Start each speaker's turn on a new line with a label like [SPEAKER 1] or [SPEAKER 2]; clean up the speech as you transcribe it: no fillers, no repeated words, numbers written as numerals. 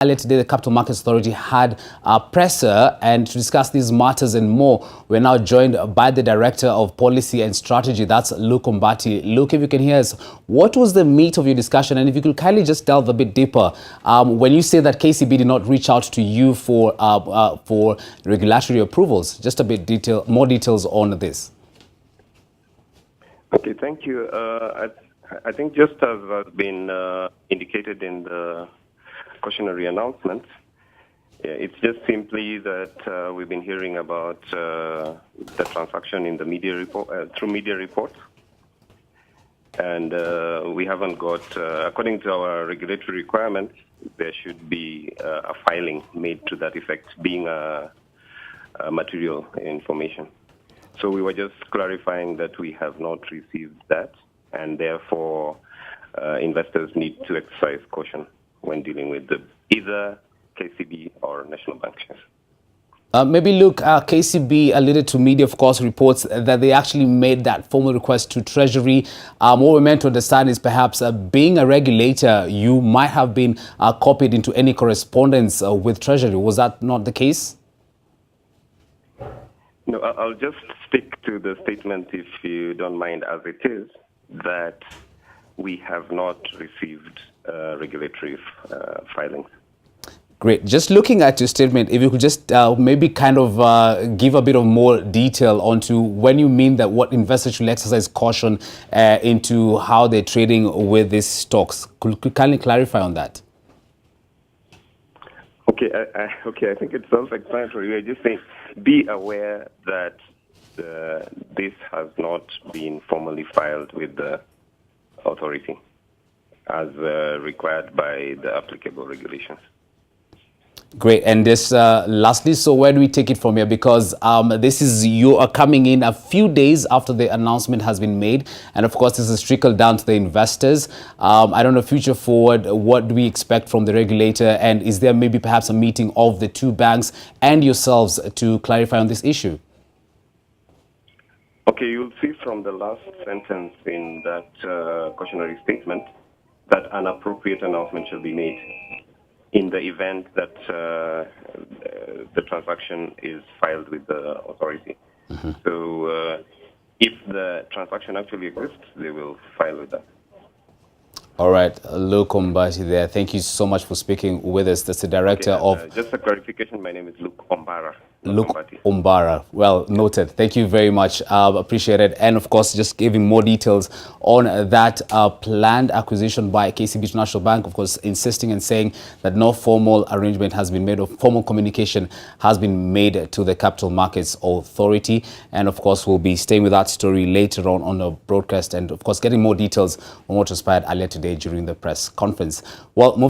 [SPEAKER 1] Earlier today, the Capital Markets Authority had a presser, and to discuss these matters and more, we're now joined by the Director of Policy and Strategy, that's Luke Ombara. Luke, if you can hear us, what was the meat of your discussion? And if you could kindly just delve a bit deeper, when you say that KCB did not reach out to you for regulatory approvals, just a bit more details on this.
[SPEAKER 2] Okay, thank you. I think just as has been indicated in the cautionary announcement, it's just simply that we've been hearing about the transaction in the media report, through media reports, and we haven't got, according to our regulatory requirements, there should be a filing made to that effect, being a material information. So we were just clarifying that we have not received that, and therefore investors need to exercise caution when dealing with either KCB or National Bank shares.
[SPEAKER 1] Maybe look, KCB alluded to media, of course, reports that they actually made that formal request to Treasury. What we're meant to understand is perhaps being a regulator, you might have been copied into any correspondence with Treasury. Was that not the case?
[SPEAKER 2] No, I'll just stick to the statement, if you don't mind, as it is, that we have not received regulatory filings.
[SPEAKER 1] Great. Just looking at your statement, if you could just maybe kind of give a bit of more detail onto when you mean that what investors should exercise caution into how they're trading with these stocks. Could you kindly clarify on that?
[SPEAKER 2] Okay, I think it's self-explanatory. We're just saying, be aware that this has not been formally filed with the authority as required by the applicable regulations.
[SPEAKER 1] Great. And this lastly, so where do we take it from here? Because you are coming in a few days after the announcement has been made. And of course, this is trickled down to the investors. I don't know, future forward, what do we expect from the regulator? And is there maybe perhaps a meeting of the two banks and yourselves to clarify on this issue?
[SPEAKER 2] Okay, you'll see from the last sentence in that cautionary statement that an appropriate announcement shall be made in the event that the transaction is filed with the authority. Mm-hmm. So if the transaction actually exists, they will file with that. All
[SPEAKER 1] right, Luke Ombara there. Thank you so much for speaking with us. That's the director of...
[SPEAKER 2] just a clarification, my name is Luke Ombara.
[SPEAKER 1] Luke Ombara. Well noted. Thank you very much. Appreciate it. And of course, just giving more details on that planned acquisition by KCB International Bank, of course, insisting and saying that no formal arrangement has been made or formal communication has been made to the Capital Markets Authority. And of course, we'll be staying with that story later on the broadcast and of course, getting more details on what transpired earlier today during the press conference. Well,